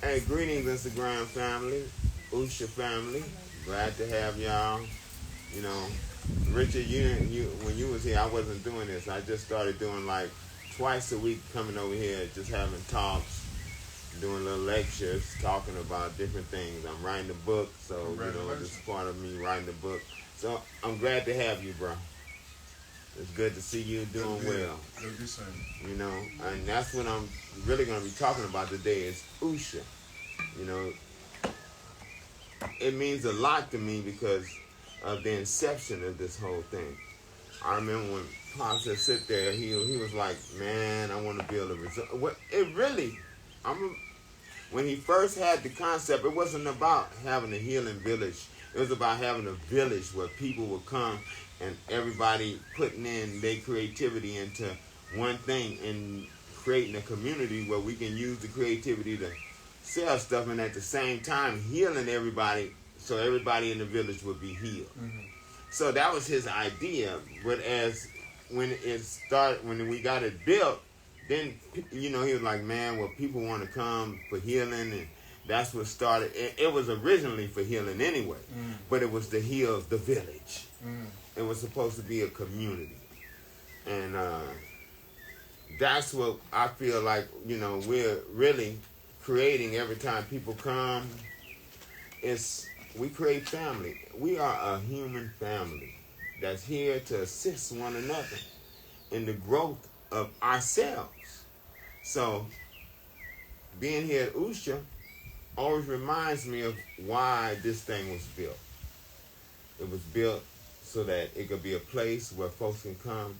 Hey, greetings, Instagram family, Usha family. Glad to have y'all. You know, Richard, you when you was here, I wasn't doing this. I just started doing like twice a week, coming over here, just having talks, doing little lectures, talking about different things. I'm writing a book, so this is part of me writing the book. So I'm glad to have you, bro. It's good to see you doing well. Good to see you. And that's what I'm really going to be talking about today is Usha. You know, it means a lot to me because of the inception of this whole thing. I remember when Pops had sit there, he was like, man, I want to build a resort. When he first had the concept, it wasn't about having a healing village. It was about having a village where people would come and everybody putting in their creativity into one thing and creating a community where we can use the creativity to sell stuff and at the same time healing everybody so everybody in the village would be healed. Mm-hmm. So that was his idea. But when we got it built, then, he was like, man, well, people want to come for healing, and that's what started. It was originally for healing anyway, but it was to heal the village. It was supposed to be a community. And that's what I feel like, we're really creating every time people come. We create family. We are a human family that's here to assist one another in the growth of ourselves. So, being here at Usha always reminds me of why this thing was built. It was built so that it could be a place where folks can come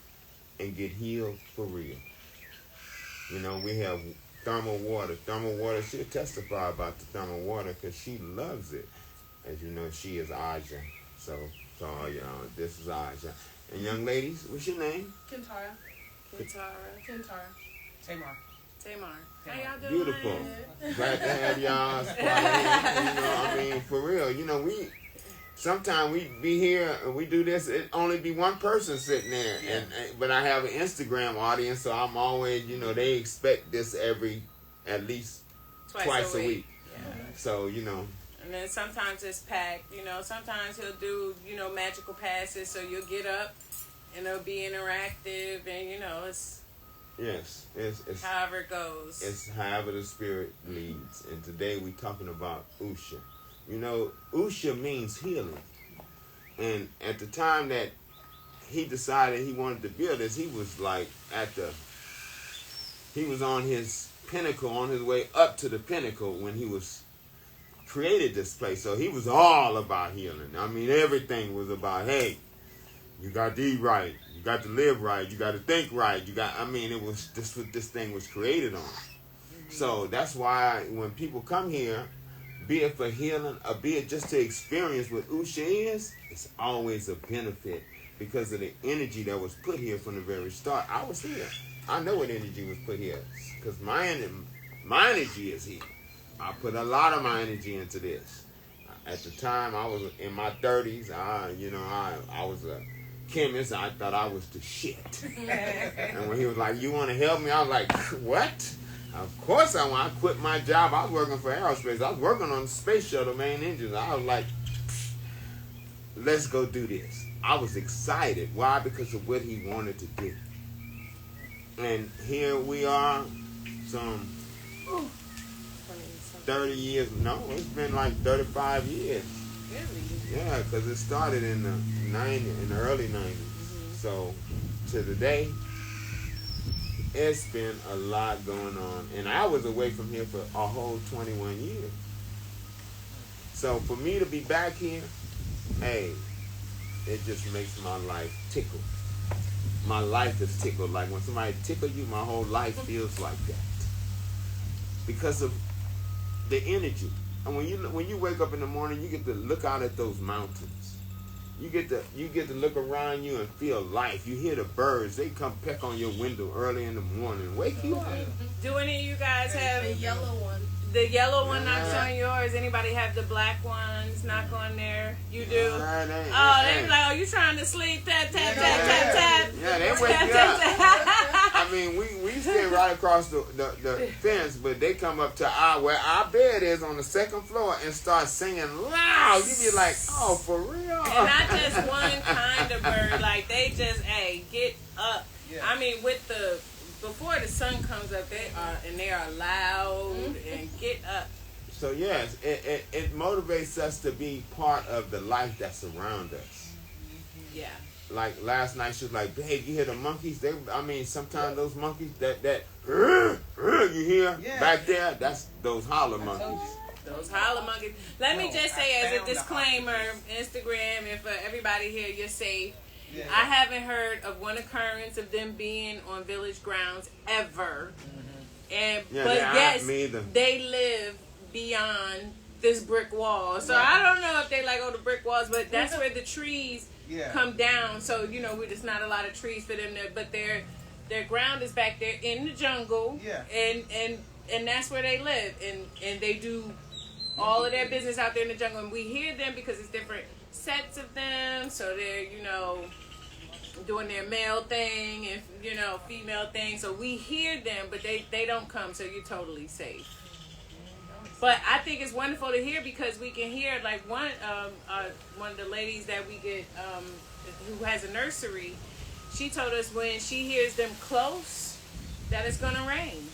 and get healed for real. We have thermal water. Thermal water, she'll testify about the thermal water because she loves it. As you know, she is Aja. So this is Aja. And young ladies, what's your name? Kintara. Tamar. How y'all doing? Beautiful. Glad to have y'all. For real. Sometimes we be here and we do this. It only be one person sitting there, but I have an Instagram audience, so I'm always, they expect this at least twice a week. Yeah. So And then sometimes it's packed. Sometimes he'll do magical passes, so you'll get up and it'll be interactive, and it's. Yes, it's however it goes. It's however the spirit leads. And today we're talking about Usha. Usha means healing. And at the time that he decided he wanted to build this, he was like he was on his pinnacle, on his way up to the pinnacle when he was created this place. So he was all about healing. Everything was about, hey, you got to eat right. You got to live right. You got to think right. It was just what this thing was created on. So that's why when people come here, be it for healing or be it just to experience what Usha is, it's always a benefit because of the energy that was put here from the very start. I was here. I know what energy was put here because my energy is here. I put a lot of my energy into this. At the time, I was in my 30s. I was a chemist. I thought I was the shit. And when he was like, you want to help me? I was like, what? Of course I want. I quit my job. I was working for aerospace. I was working on the space shuttle main engines. I was like, let's go do this. I was excited. Why? Because of what he wanted to do. And here we are, some 30 years. No, it's been like 35 years. Really? Yeah, because it started in the early 90s. Mm-hmm. So to today, it's been a lot going on. And I was away from here for a whole 21 years. So for me to be back here, hey, it just makes my life tickle. My life is tickled. Like when somebody tickles you, my whole life feels like that. Because of the energy. And when you wake up in the morning, you get to look out at those mountains. You get to look around you and feel life. You hear the birds. They come peck on your window early in the morning. Wake you up. Do any of you guys have the yellow one? The yellow one knocks on yours. Anybody have the black ones knock on there? You do? They be like, oh, you trying to sleep? Tap, tap, tap, tap, tap. Yeah, they wake you up. mean, we stay right across the fence, but they come up to where our bed is on the second floor and start singing loud. You be like, oh, for real? And not just one kind of bird. Like, they just, hey, get up. Yeah. I mean, before the sun comes up, they are loud and get up. So yes, it motivates us to be part of the life that's around us. Yeah. Like last night, she was like, "Babe, you hear the monkeys? Sometimes those monkeys that you hear back there, that's those holler monkeys." Those holler monkeys. Let me just say as a disclaimer, Instagram, and for everybody here, you're safe. Yeah. I haven't heard of one occurrence of them being on village grounds ever. But yes, they live beyond this brick wall. So I don't know if they like the brick walls, but that's where the trees come down. So there's not a lot of trees for them there, but their ground is back there in the jungle. Yeah. And that's where they live, and they do all of their business out there in the jungle. And we hear them because it's different sets of them. So they're doing their male thing and female thing. So we hear them, but they don't come. So you're totally safe. But I think it's wonderful to hear because we can hear like one of the ladies that we get who has a nursery. She told us when she hears them close that it's gonna rain.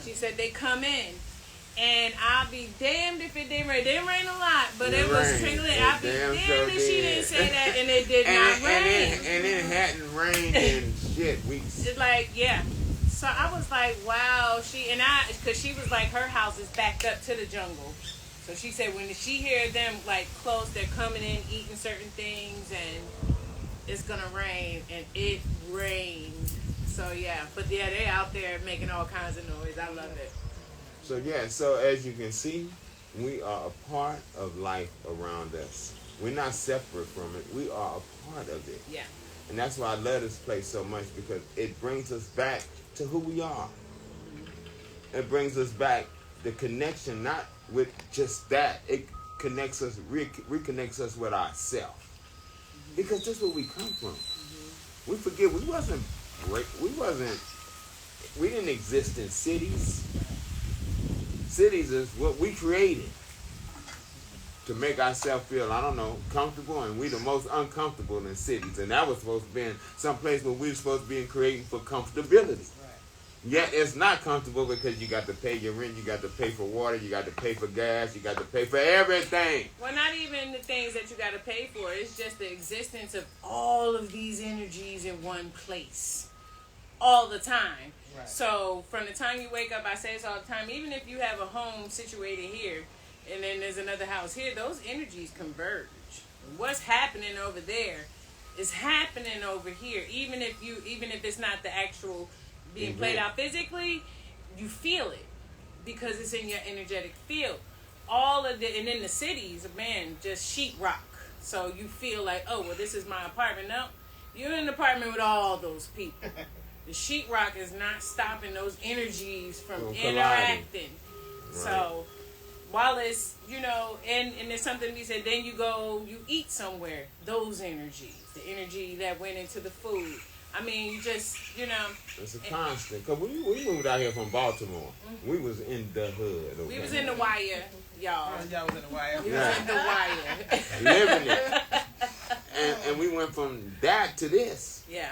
She said they come in, and I'll be damned if it didn't rain. It didn't rain a lot, but it was trickling. I'll be damned if she didn't say that, and it did not rain. And it hadn't rained in weeks. It's like So I was like, wow, because she was like, her house is backed up to the jungle. So she said when she hears them like close, they're coming in, eating certain things, and it's going to rain, and it rained. So but they're out there making all kinds of noise. I love it. So as you can see, we are a part of life around us. We're not separate from it. We are a part of it. Yeah. And that's why I love this place so much, because it brings us back to who we are. It brings us back the connection, not with just that. It connects us, reconnects us with ourselves. Because that's where we come from. We forget we didn't exist in cities. Cities is what we created to make ourselves feel, comfortable, and we the most uncomfortable in cities. And that was supposed to be in some place where we were supposed to be creating for comfortability. Yet it's not comfortable because you got to pay your rent, you got to pay for water, you got to pay for gas, you got to pay for everything. Well, not even the things that you got to pay for. It's just the existence of all of these energies in one place all the time. Right. So from the time you wake up, I say this all the time, even if you have a home situated here and then there's another house here, those energies converge. What's happening over there is happening over here. Even if it's not the actual being played out physically, you feel it because it's in your energetic field. And in the cities, just sheetrock. So you feel like, oh, well, this is my apartment. No, you're in an apartment with all those people. The sheetrock is not stopping those energies from interacting. Right. So while it's, and there's something we said, then you eat somewhere, those energies, the energy that went into the food. You just, It's a constant. Because we moved out here from Baltimore. Mm-hmm. We was in the hood. Okay? We was in the wire, y'all. Y'all was in the wire. We was in the wire. Living it. And we went from that to this. Yeah.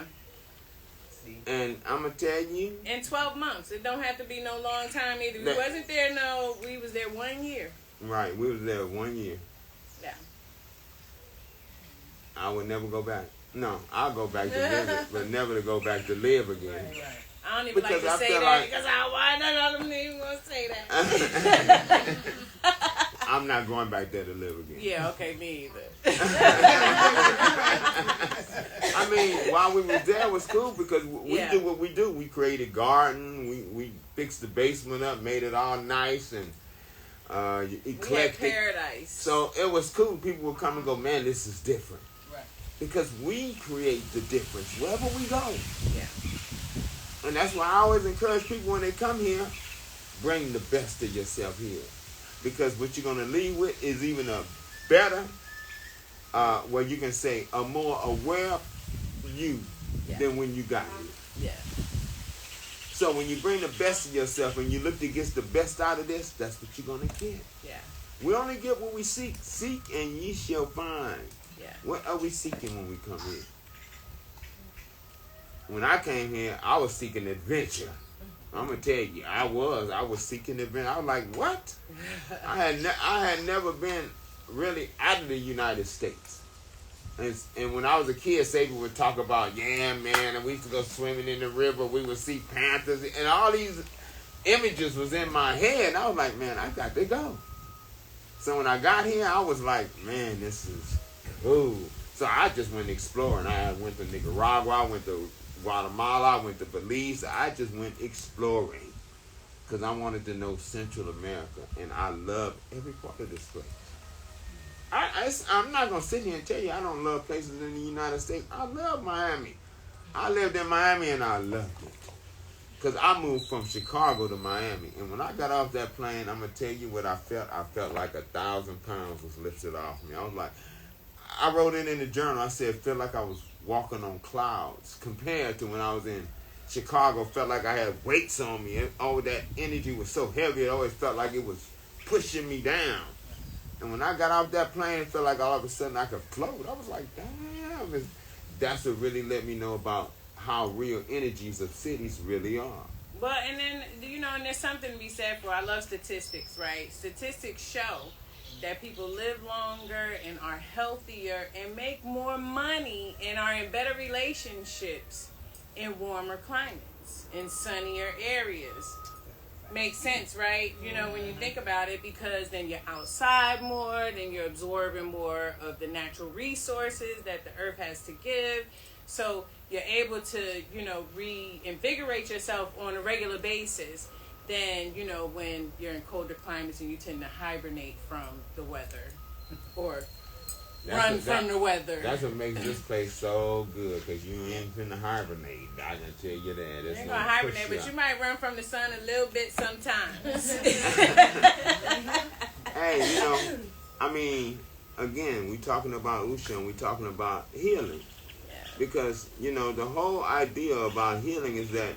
And I'm going to tell you. In 12 months. It don't have to be no long time either. We wasn't there, we was there 1 year. Right. We was there 1 year. Yeah. I would never go back. No, I'll go back to visit, but never to go back to live again. Right. I don't even like to say that because I don't even want to say that. I'm not going back there to live again. Yeah, okay, me either. While we was there, it was cool because we do what we do. We created garden. We fixed the basement up, made it all nice and eclectic. We had paradise. So it was cool. People would come and go, man, this is different. Because we create the difference wherever we go. Yeah. And that's why I always encourage people when they come here, bring the best of yourself here. Because what you're going to leave with is even a better, where you can say, a more aware you than when you got here. Yeah. So when you bring the best of yourself and you look to get the best out of this, that's what you're going to get. Yeah. We only get what we seek. Seek and ye shall find. Yeah. What are we seeking when we come here? When I came here, I was seeking adventure. I'm gonna tell you, I was seeking adventure. I was like, what? I had never been really out of the United States. And when I was a kid, Sebi would talk about, yeah, man, and we used to go swimming in the river. We would see panthers, and all these images was in my head. And I was like, man, I got to go. So when I got here, I was like, man, this is cool. So I just went exploring. I went to Nicaragua, I went to Guatemala, I went to Belize. I just went exploring because I wanted to know Central America, and I love every part of this place. I'm not going to sit here and tell you I don't love places in the United States. I love Miami. I lived in Miami, and I loved it. Because I moved from Chicago to Miami. And when I got off that plane, I'm going to tell you what I felt. I felt like 1,000 pounds was lifted off me. I was like, I wrote it in the journal. I said, it felt like I was walking on clouds. Compared to when I was in Chicago, felt like I had weights on me. All that energy was so heavy, it always felt like it was pushing me down. And when I got off that plane, it felt like all of a sudden I could float. I was like, damn. That's what really let me know about how real energies of cities really are. Well, and then, and there's something to be said for, I love statistics, right? Statistics show that people live longer and are healthier and make more money and are in better relationships in warmer climates, in sunnier areas. Makes sense, right? When you think about it, because then you're outside more, then you're absorbing more of the natural resources that the earth has to give. So you're able to, reinvigorate yourself on a regular basis than, when you're in colder climates and you tend to hibernate from the weather or run from the weather. That's what makes this place so good, because you ain't finna hibernate. I can tell you that. You ain't gonna hibernate, but you might run from the sun a little bit sometimes. Hey, again, we talking about Usha and we talking about healing. Because, the whole idea about healing is that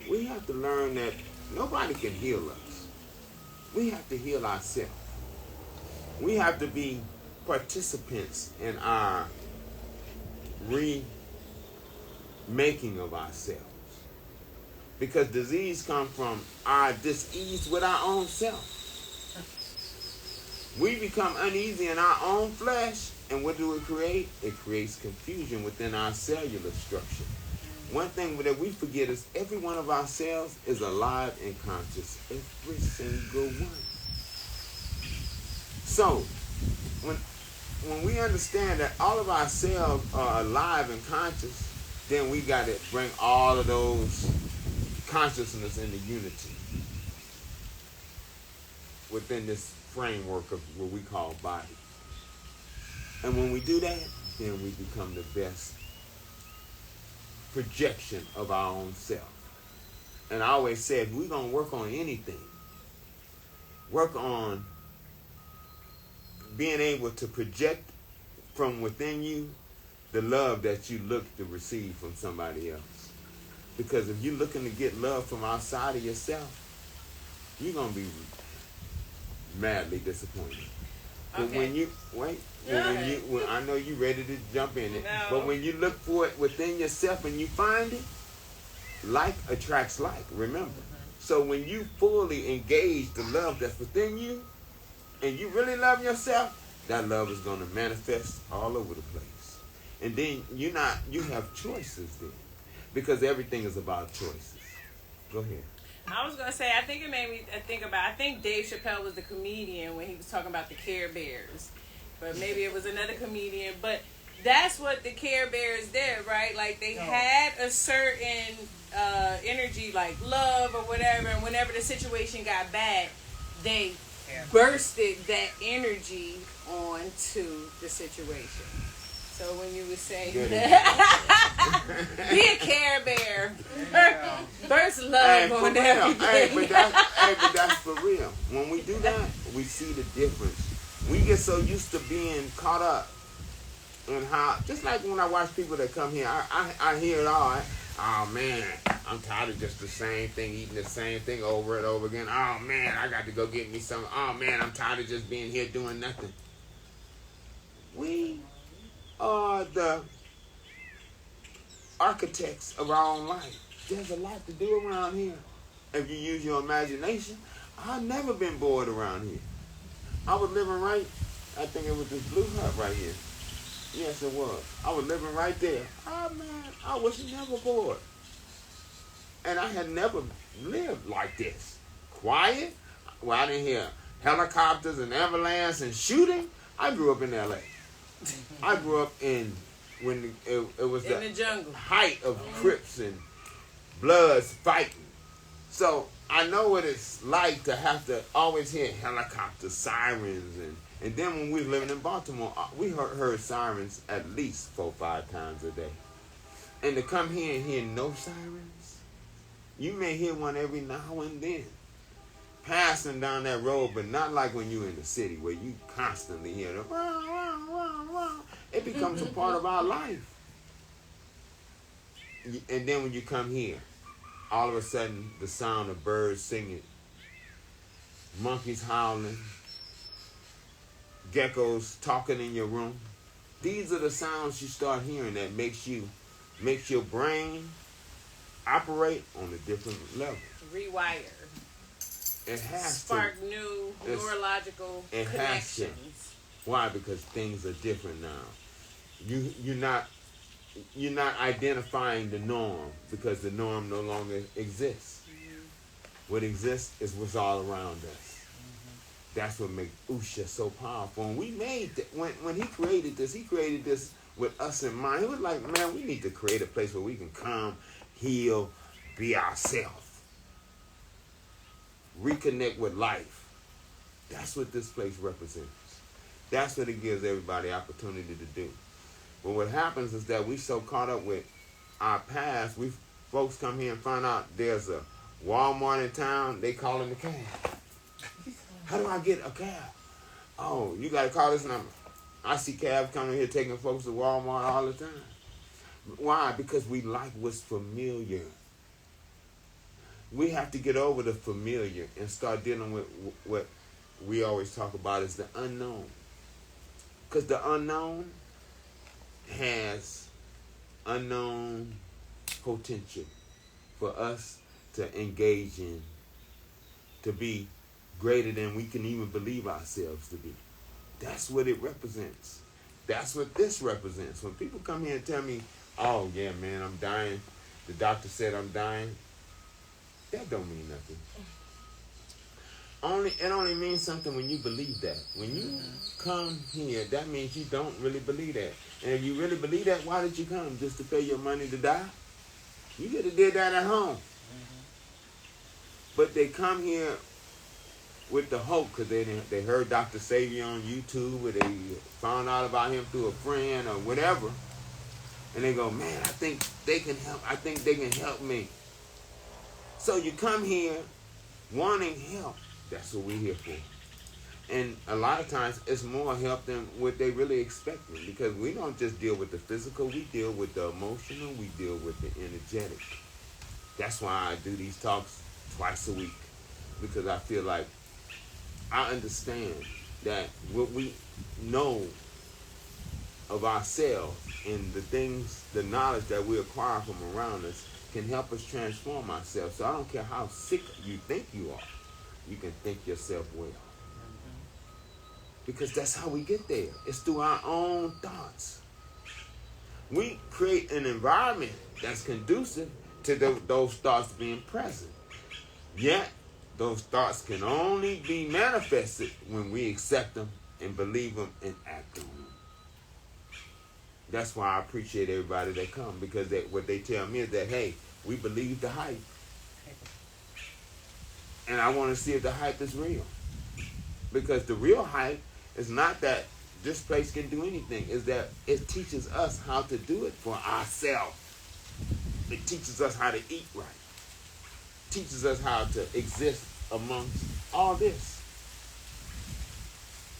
we have to learn that nobody can heal us. We have to heal ourselves. We have to be participants in our remaking of ourselves. Because disease comes from our dis-ease with our own self. We become uneasy in our own flesh, and what do it create? It creates confusion within our cellular structure. One thing that we forget is every one of our cells is alive and conscious. Every single one. So, when we understand that all of our cells are alive and conscious, then we got to bring all of those consciousness into unity within this framework of what we call body. And when we do that, then we become the best projection of our own self. And I always say, if we're going to work on anything, work on being able to project from within you the love that you look to receive from somebody else. Because if you're looking to get love from outside of yourself, you're going to be madly disappointed. But Okay. when you, I know you're ready to jump in it, but when you look for it within yourself and you find it, like attracts like, remember. So when you fully engage the love that's within you, and you really love yourself, that love is going to manifest all over the place. And then you have choices then. Because everything is about choices. Go ahead. I was going to say, I think it made me think about, I think Dave Chappelle was the comedian when he was talking about the Care Bears. But maybe it was another comedian. But that's what the Care Bears did, right? Like they had a certain energy, like love or whatever. And whenever the situation got bad, they bursted that energy onto the situation. So when you were saying be a Care Bear, burst love on everything. But that's for real. When we do that, we see the difference. We get so used to being caught up in how, just like when I watch people that come here, I hear it all. Oh man, I'm tired of just the same thing, eating the same thing over and over again. Oh man, I got to go get me some. Oh man, I'm tired of just being here doing nothing. We are the architects of our own life. There's a lot to do around here. If you use your imagination, I've never been bored around here. I was living right, I think it was this blue hut right here. Yes, it was. I was living right there. Oh man, I was never bored. And I had never lived like this. Quiet. Well, I didn't hear helicopters and avalanche and shooting. I grew up in L.A. I grew up in when it was in the jungle, height of Crips and Bloods fighting. So I know what it's like to have to always hear helicopters, sirens, and then when we was living in Baltimore, we heard sirens at least 4 or 5 times a day. And to come here and hear no sirens, you may hear one every now and then, passing down that road, but not like when you're in the city where you constantly hear the wah, wah, wah, wah. It becomes a part of our life. And then when you come here, all of a sudden the sound of birds singing, monkeys howling, geckos talking in your room. These are the sounds you start hearing that makes your brain operate on a different level. Rewire. It has spark new neurological connections. Why? Because things are different now. You're not identifying the norm because the norm no longer exists. Mm-hmm. What exists is what's all around us. Mm-hmm. That's what makes Usha so powerful. And we made that when he created this with us in mind. He was like, man, we need to create a place where we can come, heal, be ourselves. Reconnect with life. That's what this place represents. That's what it gives everybody opportunity to do. But what happens is that we so caught up with our past, folks come here and find out there's a Walmart in town, they calling the cab. How do I get a cab? Oh, you got to call this number. I see cabs coming here taking folks to Walmart all the time. Why? Because we like what's familiar. We have to get over the familiar and start dealing with what we always talk about as the unknown. Because the unknown has unknown potential for us to engage in, to be greater than we can even believe ourselves to be. That's what it represents. That's what this represents. When people come here and tell me, oh yeah, man, I'm dying. The doctor said I'm dying. That don't mean nothing. It only means something when you believe that. When you come here, that means you don't really believe that. And if you really believe that, why did you come? Just to pay your money to die? You could have did that at home. But they come here with the hope because they heard Dr. Sebi on YouTube or they found out about him through a friend or whatever. And they go, man, I think they can help. I think they can help me. So you come here wanting help. That's what we're here for. And a lot of times it's more help than what they really expecting because we don't just deal with the physical, we deal with the emotional, we deal with the energetic. That's why I do these talks twice a week because I feel like I understand that what we know of ourselves and the things, the knowledge that we acquire from around us can help us transform ourselves. So I don't care how sick you think you are, you can think yourself well. Because that's how we get there. It's through our own thoughts. We create an environment that's conducive to those thoughts being present. Yet, those thoughts can only be manifested when we accept them and believe them and act on them. That's why I appreciate everybody that come because what they tell me is that, hey, we believe the hype. And I want to see if the hype is real. Because the real hype is not that this place can do anything. It's that it teaches us how to do it for ourselves. It teaches us how to eat right. Teaches us how to exist amongst all this.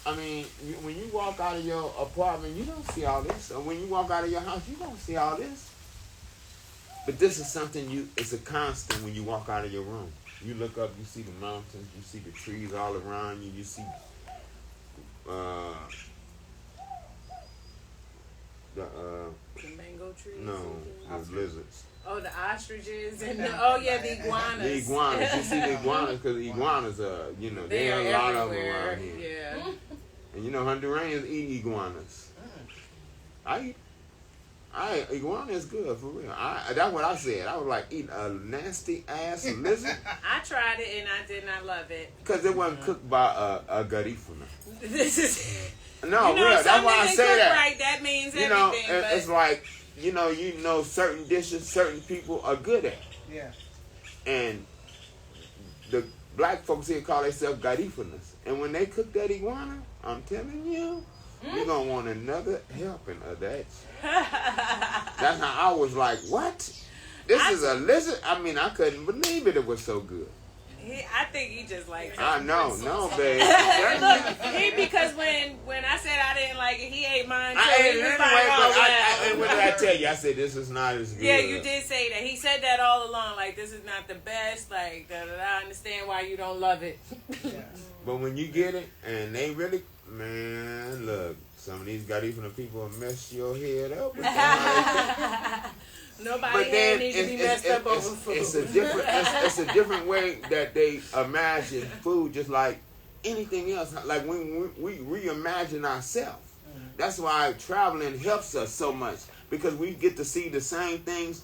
I mean, when you walk out of your apartment, you don't see all this. Or when you walk out of your house, you don't see all this. But this is something it's a constant when you walk out of your room. You look up, you see the mountains, you see the trees all around you, you see the mango trees. no, the lizards. Oh, the ostriches and the iguanas. The iguanas. You see the iguanas because iguanas are, there are a lot of them around here. Yeah. And Hondurans eat iguanas. Iguana is good for real. That's what I said. I was like eating a nasty ass lizard. I tried it and I did not love it Because it wasn't cooked by a garifuna. This is no, real. That's why I say that. Right, that means everything. It's like certain dishes, certain people are good at. Yeah. And the black folks here call themselves garifunas. And when they cook that iguana, I'm telling you, you're going to want another helping of that. That's how I was like, what? This is a lizard? I mean, I couldn't believe it. It was so good. I think he just likes it. I know, no, babe. Look, because when I said I didn't like it, he ate mine too. I ate it anyway, and what did I tell you? I said, this is not as good. Yeah, you did say that. He said that all along, like, this is not the best, like, I understand why you don't love it. Yeah. But when you get it, and they really, man, look, some of these Garifuna people will mess your head up with that. Nobody head needs to be messed up over food. It's a different way that they imagine food, just like anything else. Like when we reimagine ourselves. That's why traveling helps us so much, because we get to see the same things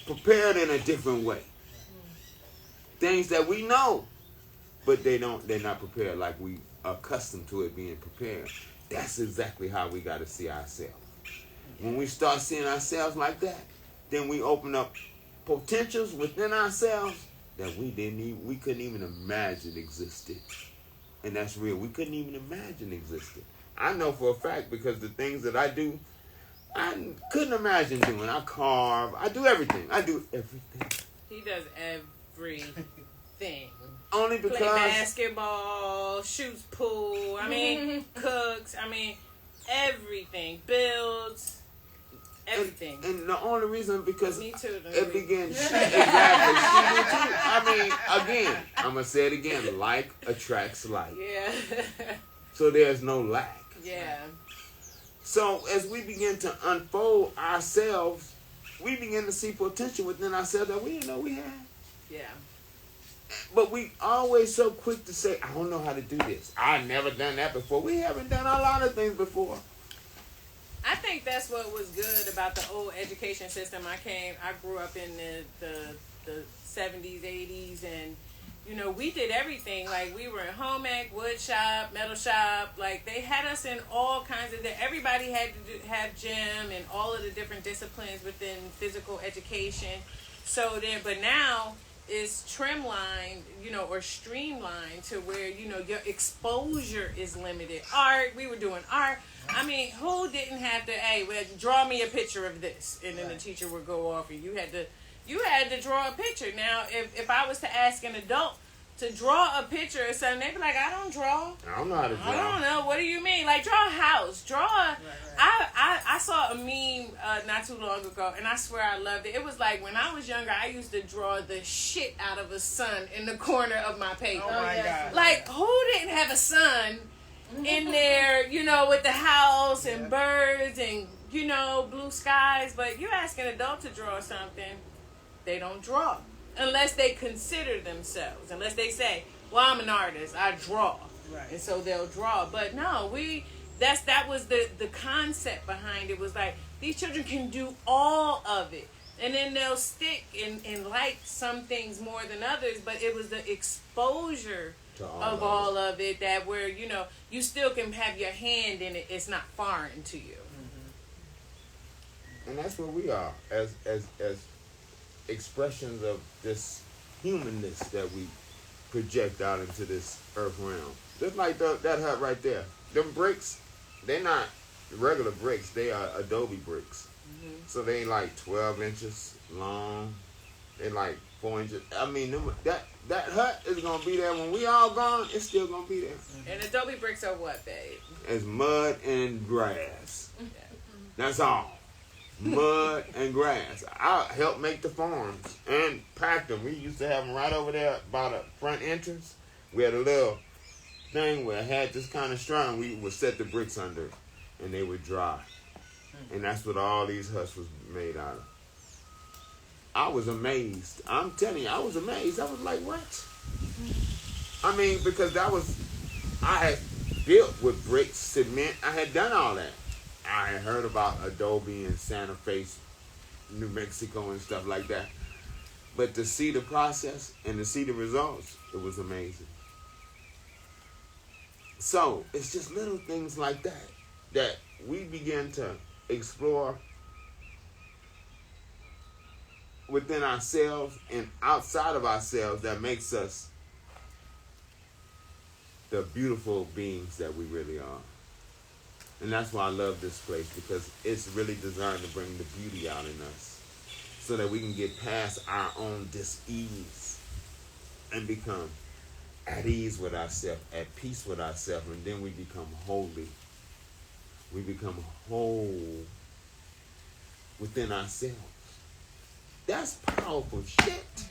prepared in a different way. Things that we know, but they're not prepared like we are accustomed to it being prepared. That's exactly how we got to see ourselves. When we start seeing ourselves like that, then we open up potentials within ourselves that we couldn't even imagine existed. And that's real. We couldn't even imagine existed. I know for a fact, because the things that I do, I couldn't imagine doing. I carve. I do everything. He does everything. Only because play basketball, shoots pool. I mean, cooks. I mean, everything. Builds. Everything. And the only reason, because me too, it began. Exactly. She did too. I mean, again, I'm gonna say it again. Like attracts like. Yeah. So there's no lack. Yeah. So as we begin to unfold ourselves, we begin to see potential within ourselves that we didn't know we had. Yeah. But we always so quick to say, I don't know how to do this. I've never done that before. We haven't done a lot of things before. I think that's what was good about the old education system. I grew up in the 70s, 80s, and we did everything. Like, we were in home ec, wood shop, metal shop. Like, they had us in all kinds of. Everybody had to have gym and all of the different disciplines within physical education. So then, but now it's trimlined, or streamlined to where your exposure is limited. Art, we were doing art. I mean, who didn't have to? Hey, well, draw me a picture of this, and then the teacher would go off, and you had to draw a picture. Now, if I was to ask an adult to draw a picture or something, they'd be like, I don't draw. I don't know how to draw. I don't know. What do you mean? Like, draw a house. I saw a meme not too long ago, and I swear I loved it. It was like, when I was younger, I used to draw the shit out of a sun in the corner of my paper. Oh my God. Like, who didn't have a sun in there, with the house and birds and, blue skies? But you ask an adult to draw something, they don't draw. Unless they consider themselves. Unless they say, well, I'm an artist, I draw. Right. And so they'll draw. But no, that was the concept behind it. Was like, these children can do all of it. And then they'll stick and like some things more than others, but it was the exposure of all of it that where, you still can have your hand in it. It's not foreign to you. And that's where we are as expressions of this humanness that we project out into this earth realm. Just like that hut right there. Them bricks, they're not regular bricks. They are adobe bricks. So they ain't like 12 inches long. They like 4 inches. I mean, that hut is going to be there. When we all gone, it's still going to be there. And adobe bricks are what, babe? It's mud and grass. That's all. mud and grass. I helped make the farms and packed them. We used to have them right over there by the front entrance. We had a little thing where it had this kind of strong. We would set the bricks under it, and they would dry. And that's what all these huts was made out of. I was amazed. I'm telling you, I was amazed. I was like, what? I mean, because I had built with bricks, cement. I had done all that. I had heard about Adobe and Santa Fe, New Mexico and stuff like that. But to see the process and to see the results, it was amazing. So it's just little things like that we begin to explore within ourselves and outside of ourselves that makes us the beautiful beings that we really are. And that's why I love this place, because it's really designed to bring the beauty out in us so that we can get past our own dis-ease and become at ease with ourselves, at peace with ourselves, and then we become holy. We become whole within ourselves. That's powerful shit.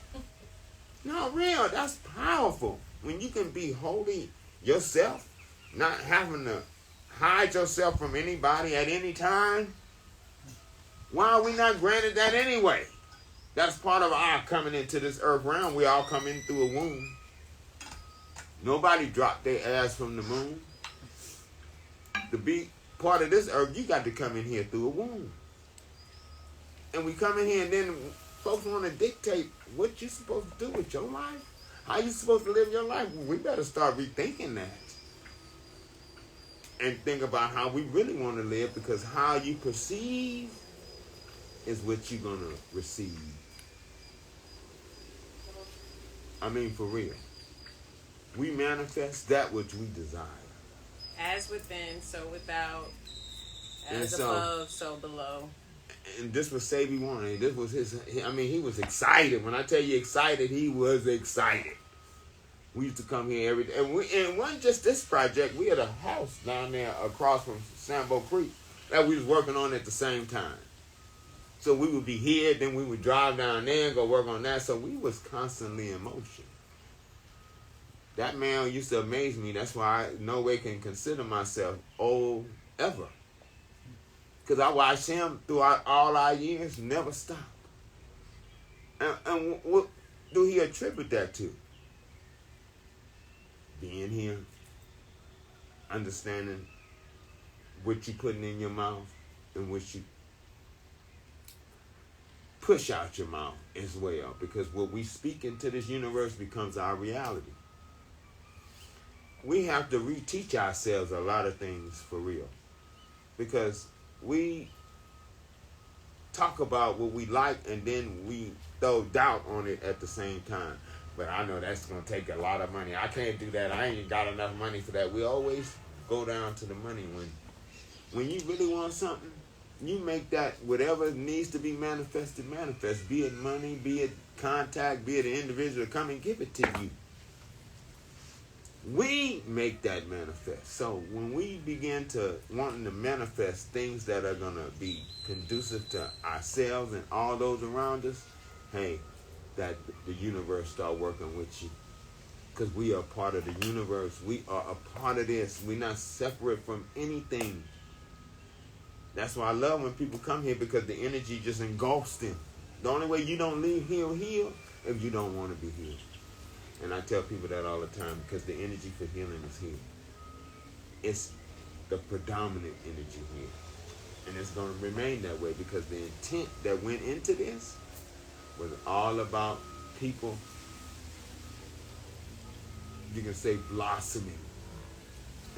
No, real, that's powerful. When you can be holy yourself, not having to hide yourself from anybody at any time. Why are we not granted that anyway? That's part of our coming into this earth realm. We all come in through a womb. Nobody dropped their ass from the moon. To be part of this earth, you got to come in here through a womb. And we come in here and then folks want to dictate what you're supposed to do with your life. How you supposed to live your life. Well, we better start rethinking that. And think about how we really want to live, because how you perceive is what you're going to receive. I mean, for real. We manifest that which we desire. As within, so without. As above, so below. And this was Sebi wanting. This was he was excited. When I tell you excited, he was excited. We used to come here every day. And it wasn't just this project. We had a house down there across from Sambo Creek that we was working on at the same time. So we would be here, then we would drive down there and go work on that. So we was constantly in motion. That man used to amaze me. That's why I no way can consider myself old ever. Because I watched him throughout all our years never stop. And what do he attribute that to? Being here, understanding what you're putting in your mouth and what you push out your mouth as well. Because what we speak into this universe becomes our reality. We have to reteach ourselves a lot of things for real. Because we talk about what we like and then we throw doubt on it at the same time. But I know that's going to take a lot of money. I can't do that. I ain't got enough money for that. We always go down to the money. When you really want something, you make that whatever needs to be manifested, manifest. Be it money, be it contact, be it an individual, come and give it to you. We make that manifest. So when we begin to wanting to manifest things that are going to be conducive to ourselves and all those around us, hey, that the universe start working with you. Because we are part of the universe. We are a part of this. We're not separate from anything. That's why I love when people come here, because the energy just engulfs them. The only way you don't leave here healed if you don't want to be healed. And I tell people that all the time, because the energy for healing is here. It's the predominant energy here. And it's going to remain that way, because the intent that went into this was all about people, you can say, blossoming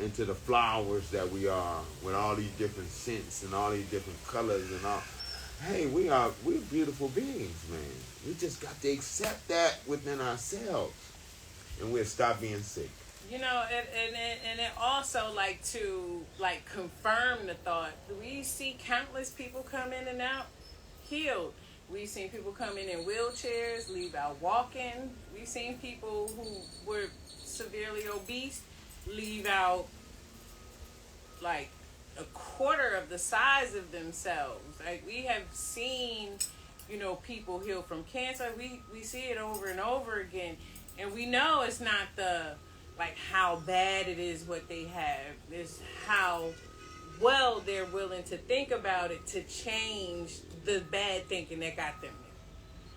into the flowers that we are, with all these different scents and all these different colors and all. Hey, we're beautiful beings, man. We just got to accept that within ourselves, and we'll stop being sick. You know, and it also to confirm the thought. We see countless people come in and out healed. We've seen people come in wheelchairs, leave out walking. We've seen people who were severely obese leave out a quarter of the size of themselves. Like, we have seen, people heal from cancer. We see it over and over again. And we know it's not how bad it is what they have. It's how well they're willing to think about it to change the bad thinking that got them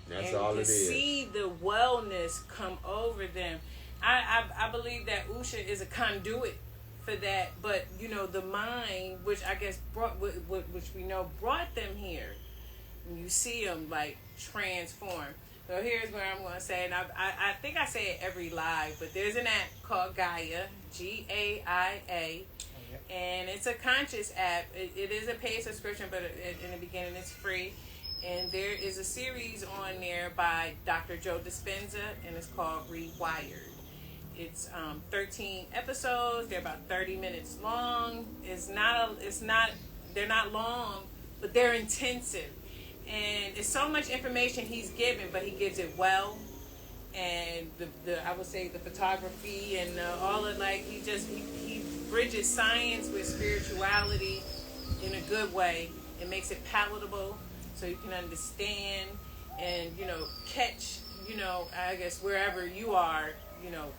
there. That's and all to it is. see the wellness come over them. I believe that Usha is a conduit for that, but the mind, which I guess which we know brought them here, and you see them transform. So here's where I'm going to say, and I think I say it every live, but there's an app called Gaia, Gaia, and it's a conscious app. It is a paid subscription, but in the beginning it's free. And there is a series on there by Dr. Joe Dispenza, and it's called Rewired. It's 13 episodes. They're about 30 minutes long. They're not long, but they're intensive. And it's so much information he's given, but he gives it well. And I would say the photography and all of he bridges science with spirituality in a good way. It makes it palatable so you can understand and catch I guess wherever you are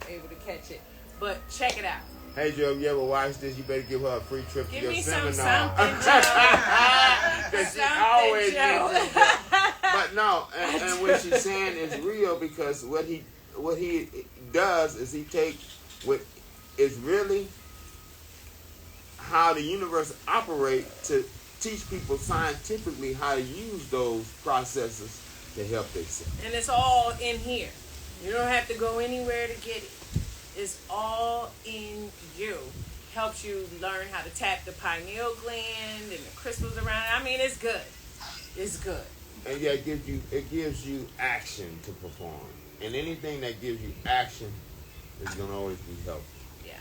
able to catch it. But check it out. Hey Joe, you ever watch this? You better give her a free trip to your seminar. Give me something, Joe. Because she always gives it. But no, and what she's saying is real, because what he does is he takes what is really how the universe operates to teach people scientifically how to use those processes to help themselves. And it's all in here. You don't have to go anywhere to get it. It's all in you. Helps you learn how to tap the pineal gland and the crystals around it. I mean, it's good. It's good. And yeah, it gives you action to perform. And anything that gives you action is going to always be helpful. Yeah.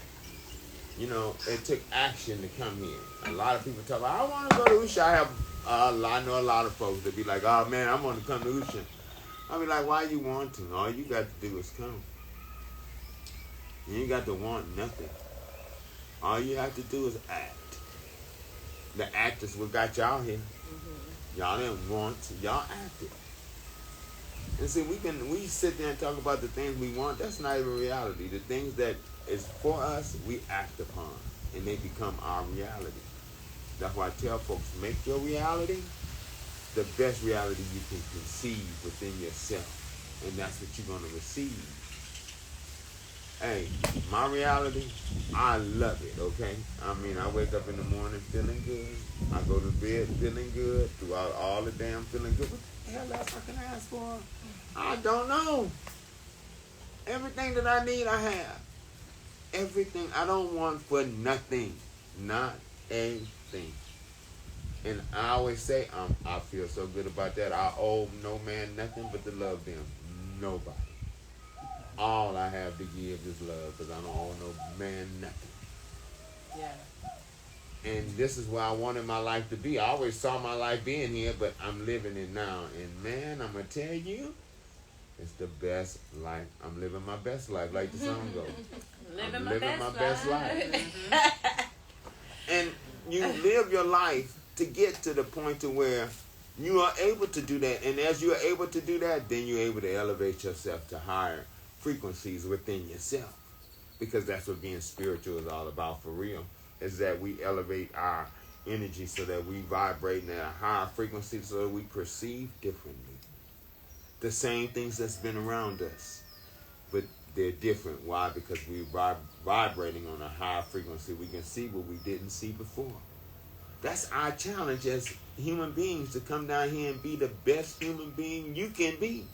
It took action to come here. A lot of people talk about, I want to go to Usha. I know a lot of folks that be like, oh man, I want to come to Usha. I'll be like, why you want to? All you got to do is come. You ain't got to want nothing. All you have to do is act. The act is what got y'all here. Mm-hmm. Y'all didn't want to. Y'all acted. And see, we sit there and talk about the things we want. That's not even reality. The things that is for us, we act upon. And they become our reality. That's why I tell folks, make your reality the best reality you can conceive within yourself. And that's what you're going to receive. Hey, my reality, I love it, okay? I mean, I wake up in the morning feeling good. I go to bed feeling good throughout all the damn feeling good. What the hell else I can ask for? I don't know. Everything that I need, I have. Everything. I don't want for nothing. Not a thing. And I always say, I feel so good about that. I owe no man nothing but to love them. Nobody. All I have to give is love, because I don't owe no man nothing. Yeah. And this is where I wanted my life to be. I always saw my life being here, but I'm living it now. And man, I'm going to tell you, it's the best life. I'm living my best life, like the song goes. Living my best life. And you live your life to get to the point to where you are able to do that. And as you are able to do that, then you're able to elevate yourself to higher frequencies within yourself. Because that's what being spiritual is all about, for real. Is that we elevate our energy so that we vibrate at a higher frequency, so that we perceive differently. The same things that's been around us, but they're different. Why? Because we're vibrating on a higher frequency. We can see what we didn't see before. That's our challenge as human beings, to come down here and be the best human being you can be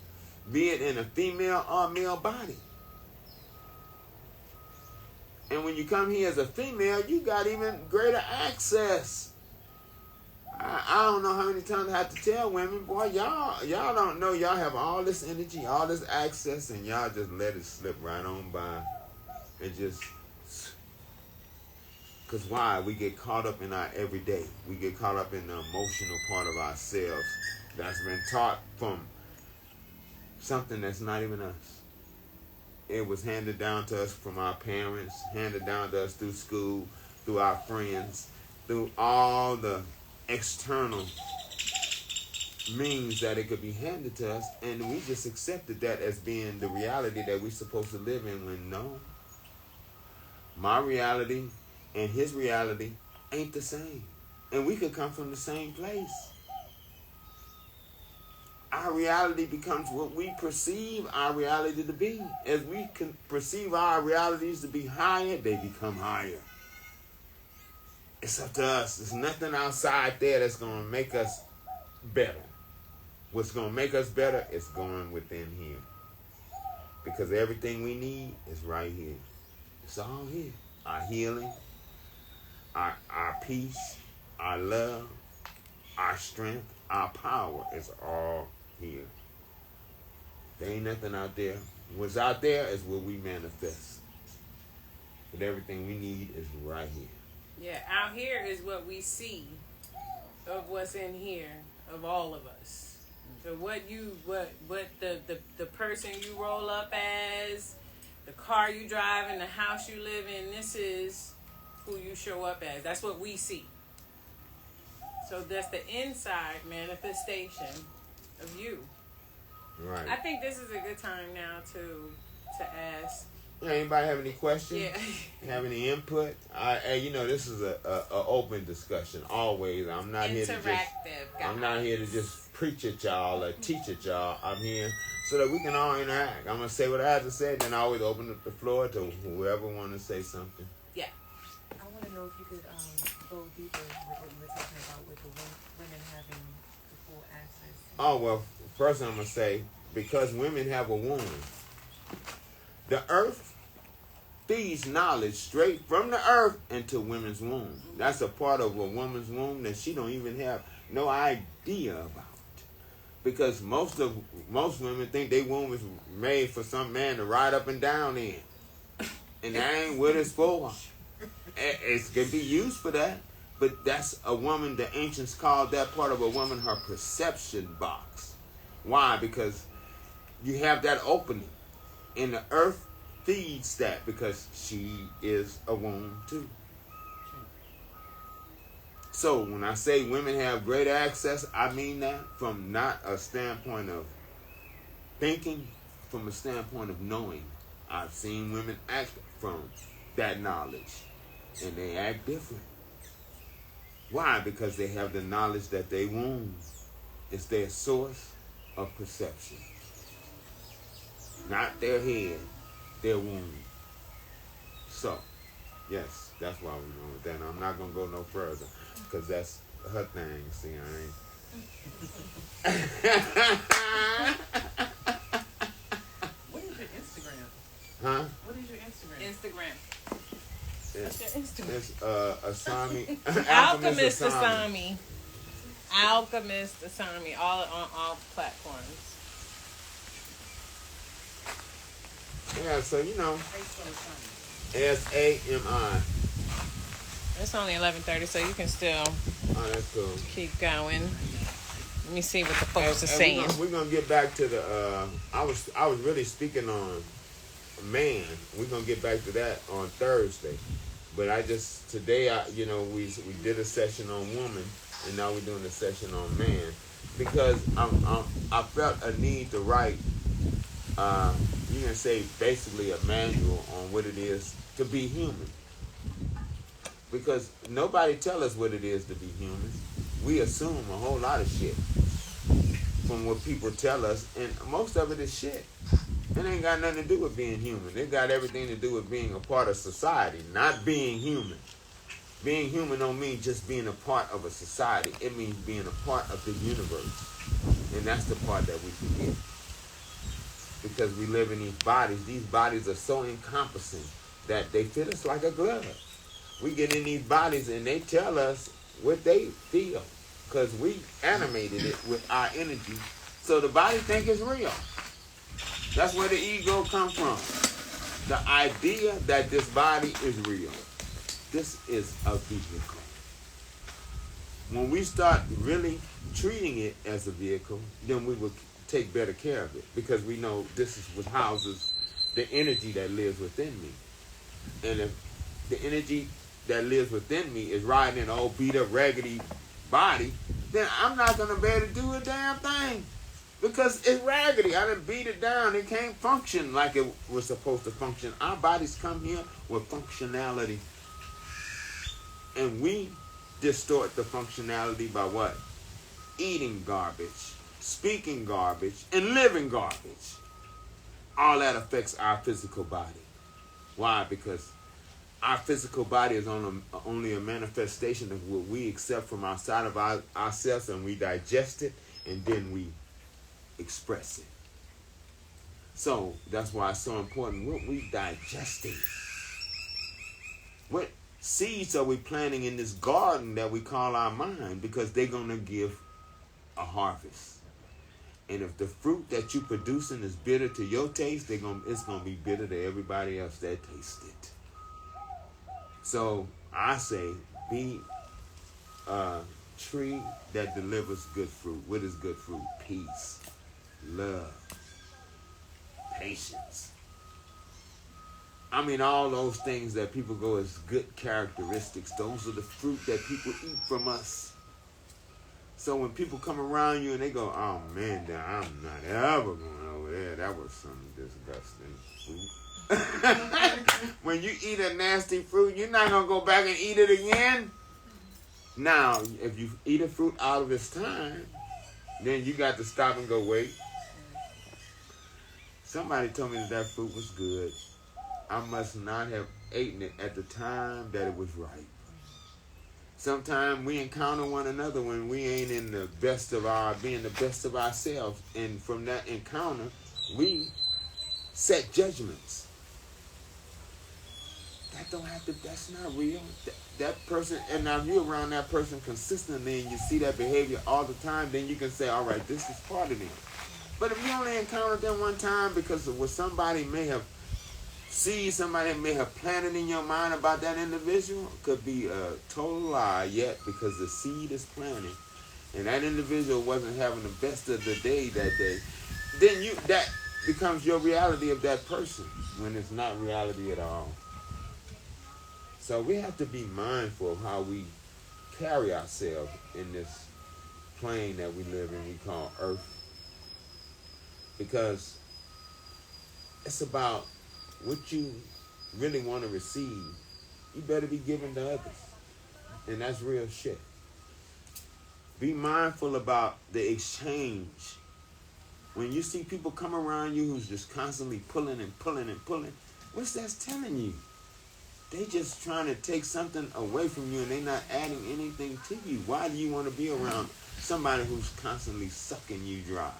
it in a female or male body. And when you come here as a female, you got even greater access. I don't know how many times I have to tell women, boy, y'all don't know y'all have all this energy, all this access, and y'all just let it slip right on by. And just, because why? We get caught up in our everyday. We get caught up in the emotional part of ourselves that's been taught from something that's not even us. It was handed down to us from our parents, handed down to us through school, through our friends, through all the external means that it could be handed to us, and we just accepted that as being the reality that we're supposed to live in, when no, my reality and his reality ain't the same. And we could come from the same place. Our reality becomes what we perceive our reality to be. As we can perceive our realities to be higher, they become higher. It's up to us. There's nothing outside there that's going to make us better. What's going to make us better is going within here. Because everything we need is right here. It's all here. Our healing, our peace, our love, our strength, our power is all here. There ain't nothing out there. What's out there is what we manifest. But everything we need is right here. Yeah, out here is what we see of what's in here, of all of us. So what the person you roll up as, the car you drive and the house you live in, this is who you show up as. That's what we see. So that's the inside manifestation of you. Right. I think this is a good time now to ask. Yeah, anybody have any questions? Yeah. Have any input? This is a open discussion. Always. I'm not here to just preach at y'all or teach at y'all. I'm here so that we can all interact. I'm gonna say what I have to say, then I always open up the floor to whoever want to say something. Yeah. I want to know if you could go deeper with what you were talking about with the women having the full access. Oh well, first I'm gonna say, because women have a womb, the earth feeds knowledge straight from the earth into women's womb. That's a part of a woman's womb that she don't even have no idea about. Because most women think their womb is made for some man to ride up and down in. And that ain't what it's for. It can be used for that. But that's a woman, the ancients called that part of a woman her perception box. Why? Because you have that opening. And the earth feeds that because she is a womb too. So when I say women have great access, I mean that from not a standpoint of thinking, from a standpoint of knowing. I've seen women act from that knowledge, and they act different. Why? Because they have the knowledge that they womb is their source of perception. Not their head, their womb. So, yes, that's why we're going with that. And I'm not going to go no further, because that's her thing. See, I ain't. What is your Instagram? Huh? What is your Instagram? What's your Instagram? It's Asami. Alchemist Asami. Alchemist Asami. On all platforms. Yeah, so SAMI. It's only 11:30, so you can still That's cool. keep going. Let me see what the folks are saying. We're gonna get back to the. I was really speaking on man. We're gonna get back to that on Thursday, but today we did a session on woman, and now we're doing a session on man because I felt a need to write. You can say basically a manual on what it is to be human. Because nobody tell us what it is to be human. We assume a whole lot of shit from what people tell us, and most of it is shit. It ain't got nothing to do with being human. It got everything to do with being a part of society, not being human. Being human don't mean just being a part of a society. It means being a part of the universe. And that's the part that we forget. Because we live in these bodies. These bodies are so encompassing that they fit us like a glove. We get in these bodies and they tell us what they feel because we animated it with our energy. So the body think it's real. That's where the ego comes from. The idea that this body is real. This is a vehicle. When we start really treating it as a vehicle, then we will take better care of it because we know this is what houses the energy that lives within me. And if the energy that lives within me is riding an old beat up raggedy body, then I'm not going to be able to do a damn thing. Because it's raggedy. I done beat it down. It can't function like it was supposed to function. Our bodies come here with functionality. And we distort the functionality by what? Eating garbage, speaking garbage, and living garbage. All that affects our physical body. Why? Because our physical body is only a manifestation of what we accept from outside of ourselves, and we digest it, and then we express it. So that's why it's so important what we digesting. What seeds are we planting in this garden that we call our mind? Because they're going to give a harvest. And if the fruit that you producing is bitter to your taste, it's going to be bitter to everybody else that tastes it. So I say, be a tree that delivers good fruit. What is good fruit? Peace, love, patience. I mean, all those things that people go as good characteristics, those are the fruit that people eat from us. So when people come around you and they go, oh man, I'm not ever going over there. That was some disgusting fruit. When you eat a nasty fruit, you're not going to go back and eat it again. Now, if you eat a fruit out of its time, then you got to stop and go, wait. Somebody told me that fruit was good. I must not have eaten it at the time that it was ripe. Sometimes we encounter one another when we ain't in the best of being the best of ourselves. And from that encounter, we set judgments. That's not real. That person, and now if you're around that person consistently and you see that behavior all the time, then you can say, all right, this is part of them. But if you only encountered them one time because of what somebody may have planted in your mind about that individual, could be a total lie yet, because the seed is planted and that individual wasn't having the best of the day that day, then that becomes your reality of that person when it's not reality at all. So we have to be mindful of how we carry ourselves in this plane that we live in, we call Earth. Because it's about what you really want to receive. You better be giving to others. And that's real shit. Be mindful about the exchange. When you see people come around you who's just constantly pulling and pulling and pulling, what's that telling you? They just trying to take something away from you and they not adding anything to you. Why do you want to be around somebody who's constantly sucking you dry?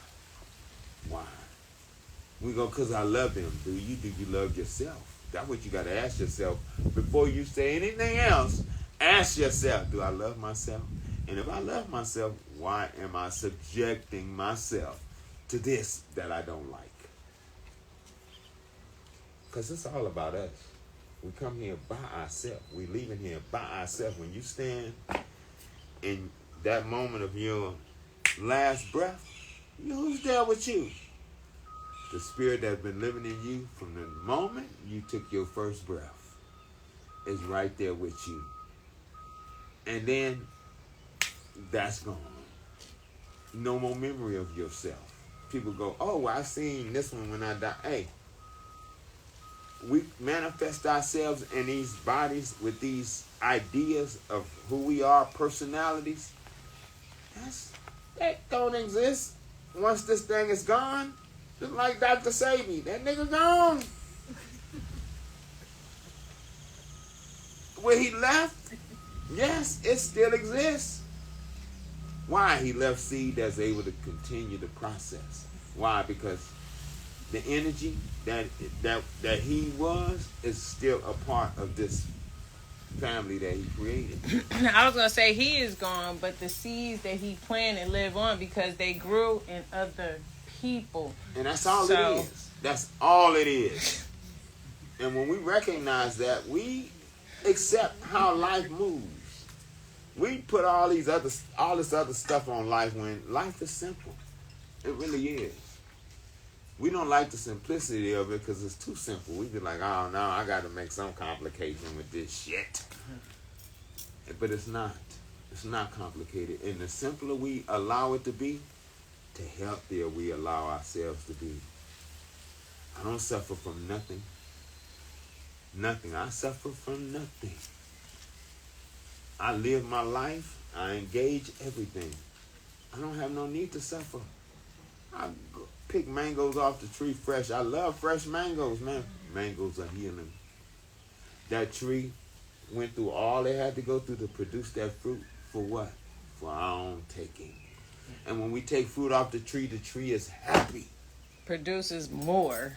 Why? We go, because I love them. Do you love yourself? That's what you got to ask yourself. Before you say anything else, ask yourself, do I love myself? And if I love myself, why am I subjecting myself to this that I don't like? Because it's all about us. We come here by ourselves. We leaving here by ourselves. When you stand in that moment of your last breath, who's there with you? The spirit that's been living in you from the moment you took your first breath is right there with you. And then that's gone. No more memory of yourself. People go, oh, I seen this one when I died. Hey, we manifest ourselves in these bodies with these ideas of who we are, personalities. That don't exist. Once this thing is gone, just like Dr. Sebi, that nigga gone. Where he left, yes, it still exists. Why? He left seed that's able to continue the process. Why? Because the energy that he was is still a part of this family that he created. I was gonna say he is gone, but the seeds that he planted live on because they grew in other people. And that's all it is. That's all it is. And when we recognize that, we accept how life moves. We put all this other stuff on life when life is simple. It really is. We don't like the simplicity of it because it's too simple. We be like, oh no, I got to make some complication with this shit. But it's not. It's not complicated. And the simpler we allow it to be, the healthier we allow ourselves to be. I don't suffer from nothing. Nothing. I suffer from nothing. I live my life. I engage everything. I don't have no need to suffer. I pick mangoes off the tree fresh. I love fresh mangoes, man. Mangoes are healing. That tree went through all they had to go through to produce that fruit. For what? For our own taking. And when we take fruit off the tree is happy. Produces more.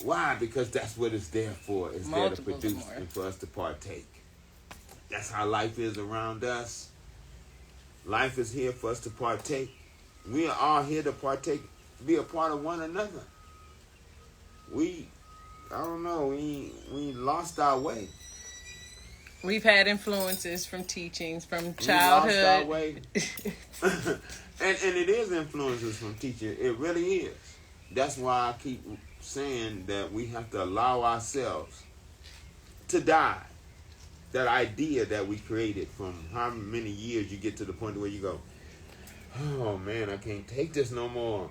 Why? Because that's what it's there for. It's Multiples there to produce more. and for us to partake. That's how life is around us. Life is here for us to partake. We are all here to partake, be a part of one another. We lost our way. We've had influences from teachings, from We lost our childhood. way. and it is influences from teaching. It really is. That's why I keep saying that we have to allow ourselves to die. That idea that we created from how many years you get to the point where you go, oh man, I can't take this no more.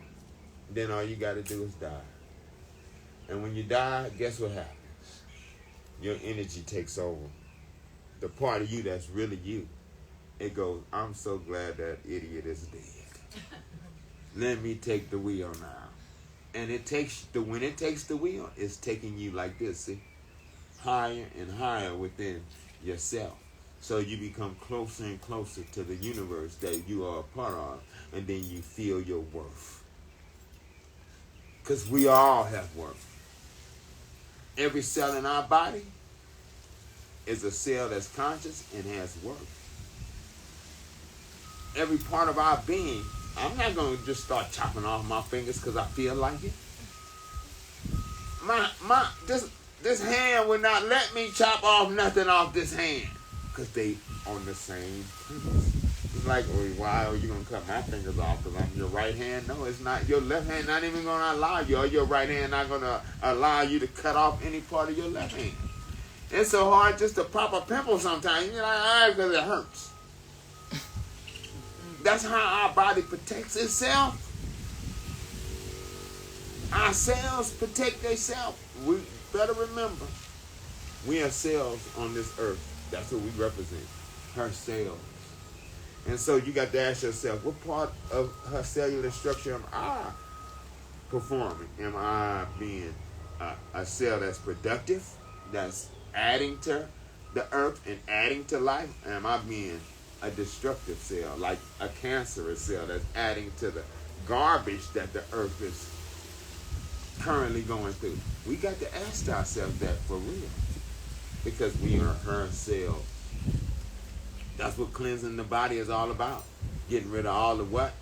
Then all you got to do is die. And when you die, guess what happens? Your energy takes over. The part of you that's really you. It goes, I'm so glad that idiot is dead. Let me take the wheel now. And when it takes the wheel, it's taking you like this, see? Higher and higher within yourself. So you become closer and closer to the universe that you are a part of, and then you feel your worth. Because we all have worth. Every cell in our body is a cell that's conscious and has worth. Every part of our being, I'm not going to just start chopping off my fingers because I feel like it. This hand would not let me chop off nothing off this hand because they on the same premise. It's like, well, why are you going to cut my fingers off because I'm your right hand? No, it's not. Your left hand not even going to allow you, or your right hand not going to allow you to cut off any part of your left hand. It's so hard just to pop a pimple sometimes. You're like, all right, because it hurts. That's how our body protects itself. Our cells protect themselves. We better remember, we are cells on this earth. That's what we represent. Her cells. And so you got to ask yourself, what part of her cellular structure am I performing? Am I being a cell that's productive, that's adding to the earth and adding to life? Am I being a destructive cell, like a cancerous cell that's adding to the garbage that the earth is currently going through? We got to ask ourselves that for real, because we are her cells. That's what cleansing the body is all about. Getting rid of all the what?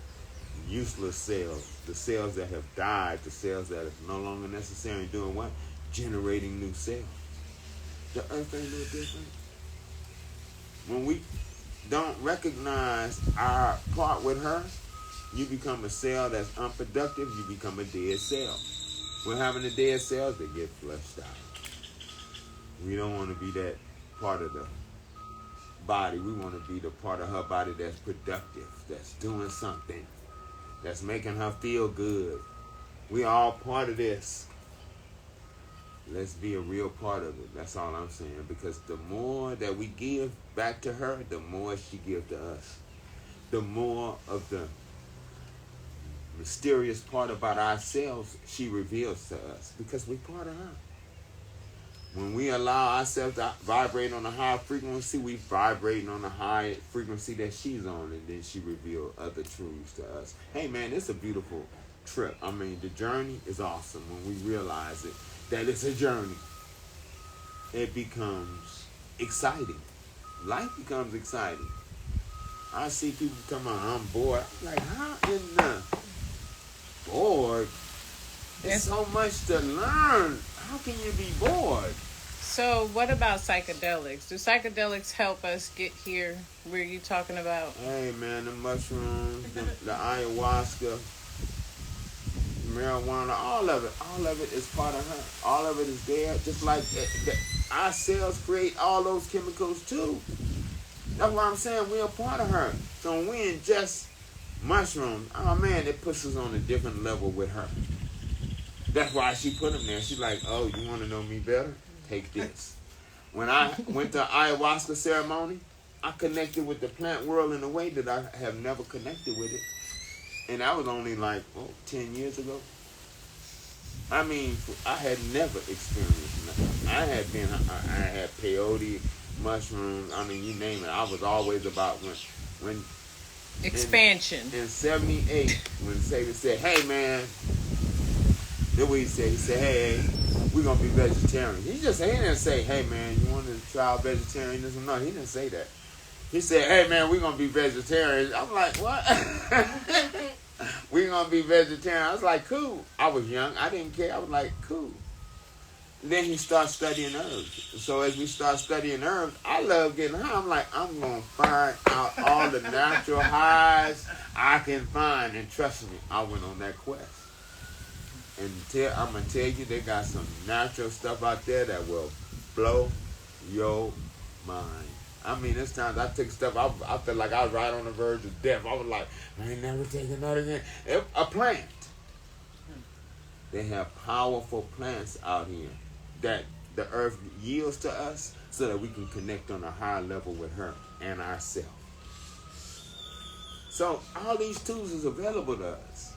Useless cells. The cells that have died, the cells that are no longer necessary, doing what? Generating new cells. The earth ain't no different. When we don't recognize our part with her, you become a cell that's unproductive, you become a dead cell. When having the dead cells, they get flushed out. We don't want to be that part of the body. We want to be the part of her body that's productive, that's doing something, that's making her feel good. We all part of this. Let's be a real part of it. That's all I'm saying. Because the more that we give back to her, the more she gives to us. The more of the mysterious part about ourselves she reveals to us. Because we're part of her. When we allow ourselves to vibrate on a high frequency, we vibrating on the high frequency that she's on, and then she reveals other truths to us. Hey man, it's a beautiful trip. I mean, the journey is awesome when we realize it, that it's a journey. It becomes exciting. Life becomes exciting. I see people talking about, I'm bored. I'm like, how in the bored? There's so much to learn. How can you be bored? So what about psychedelics? Do psychedelics help us get here where you talking about? Hey man, the mushrooms, the ayahuasca, marijuana, all of it is part of her. All of it is there, just like our cells create all those chemicals too. That's why I'm saying we're a part of her. So when we ingest mushrooms, oh man, it puts us on a different level with her. That's why she put them there. She's like, oh, you want to know me better? Take this. When I went to ayahuasca ceremony, I connected with the plant world in a way that I have never connected with it. And that was only like, 10 years ago. I mean, I had never experienced nothing. I had peyote, mushrooms, I mean, you name it. I was always about when expansion. In 78, when Sebi said, hey, man, that's what he said. He said, hey, we're going to be vegetarian. He didn't say, hey, man, you want to try vegetarianism? No, he didn't say that. He said, hey, man, we're going to be vegetarian. I'm like, what? We're going to be vegetarian. I was like, cool. I was young. I didn't care. I was like, cool. And then he started studying herbs. So as we start studying herbs, I love getting high. I'm like, I'm going to find out all the natural highs I can find. And trust me, I went on that quest. And I'm going to tell you, they got some natural stuff out there that will blow your mind. I mean, this time I took stuff, I felt like I was right on the verge of death. I was like, I ain't never taking that again. A plant. They have powerful plants out here that the earth yields to us so that we can connect on a higher level with her and ourselves. So all these tools is available to us.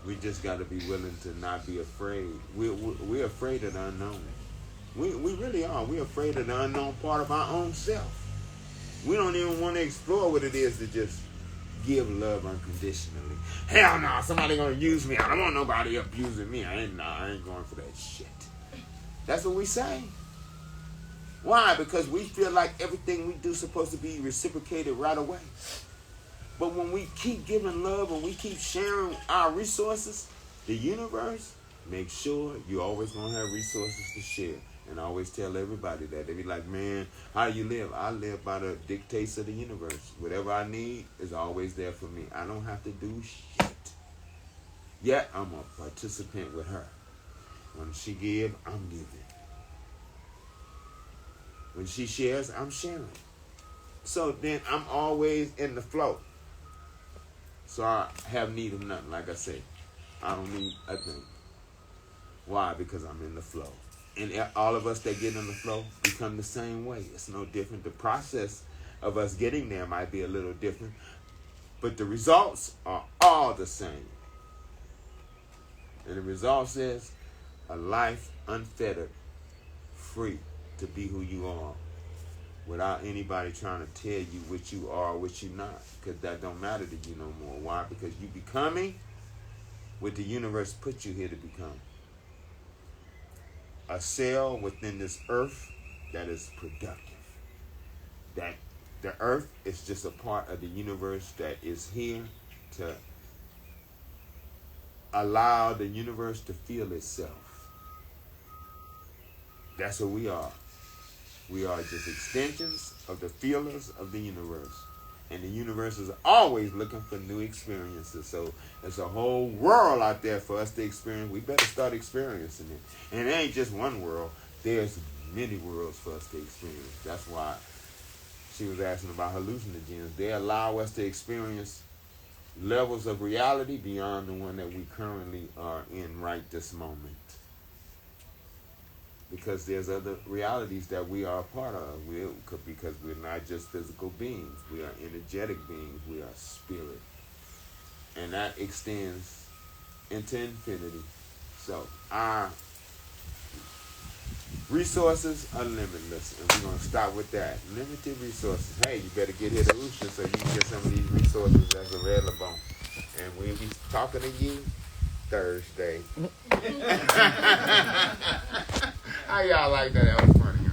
We just got to be willing to not be afraid. We're afraid of the unknown. We really are. We're afraid of the unknown part of our own self. We don't even want to explore what it is to just give love unconditionally. Hell no, somebody gonna use me. I don't want nobody abusing me. I ain't going for that shit. That's what we say. Why? Because we feel like everything we do is supposed to be reciprocated right away. But when we keep giving love and we keep sharing our resources, the universe makes sure you're always going to have resources to share. And I always tell everybody that. They be like, man, how do you live? I live by the dictates of the universe. Whatever I need is always there for me. I don't have to do shit. Yet I'm a participant with her. When she gives, I'm giving. When she shares, I'm sharing. So then I'm always in the flow. So I have need of nothing. Like I say, I don't need a thing. Why? Because I'm in the flow. And all of us that get in the flow become the same way. It's no different. The process of us getting there might be a little different, but the results are all the same. And the result is a life unfettered, free to be who you are, without anybody trying to tell you what you are or what you're not, because that don't matter to you no more. Why? Because you becoming what the universe put you here to become. A cell within this earth that is productive. That the earth is just a part of the universe that is here to allow the universe to feel itself. That's what we are. We are just extensions of the feelers of the universe. And the universe is always looking for new experiences. So there's a whole world out there for us to experience. We better start experiencing it. And it ain't just one world. There's many worlds for us to experience. That's why she was asking about hallucinogens. They allow us to experience levels of reality beyond the one that we currently are in right this moment. Because there's other realities that we are a part of. Because we're not just physical beings. We are energetic beings. We are spirit. And that extends into infinity. So our resources are limitless. And we're going to start with that. Limited resources. Hey, you better get here to Usha so you can get some of these resources that's available. And we'll be talking to you Thursday. How y'all like that? That was funny.